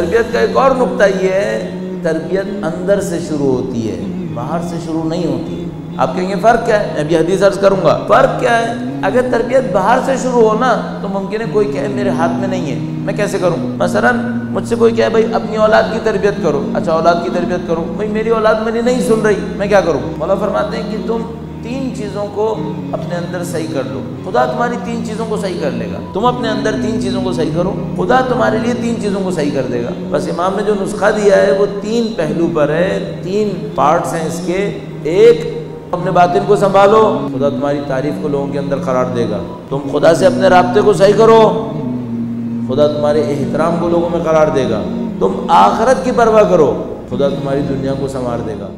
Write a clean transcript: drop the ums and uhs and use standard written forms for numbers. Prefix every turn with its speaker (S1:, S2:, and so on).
S1: तरबियत का एक और नुक्ता ये है, तरबियत अंदर से शुरू होती है, बाहर से शुरू नहीं होती है। आप कहेंगे फ़र्क क्या है? मैं भी हदीस अर्ज़ करूँगा। फ़र्क क्या है? अगर तरबियत बाहर से शुरू हो ना तो मुमकिन है कोई कहे मेरे हाथ में नहीं है, मैं कैसे करूँ? मसलन मुझसे कोई कहे भाई अपनी औलाद की तरबियत करो। अच्छा, औलाद की तरबियत करो, भाई मेरी औलाद मेरी नहीं सुन रही, मैं क्या करूँ? मौला फरमाते हैं कि तुम 3 चीज़ों को अपने अंदर सही कर लो, खुदा तुम्हारी 3 चीज़ों को सही कर लेगा। तुम अपने अंदर 3 चीज़ों को सही करो, खुदा तुम्हारे लिए 3 चीज़ों को सही कर देगा। बस इमाम ने जो नुस्खा दिया है वो 3 पहलू पर है, 3 पार्ट्स हैं इसके। एक, अपने बातिन को संभालो, खुदा तुम्हारी तारीफ को लोगों के अंदर करार देगा। तुम खुदा से अपने राब्ते को सही करो, खुदा तुम्हारे एहतराम को लोगों में करार देगा। तुम आखिरत की परवाह करो, खुदा तुम्हारी दुनिया को संवार देगा।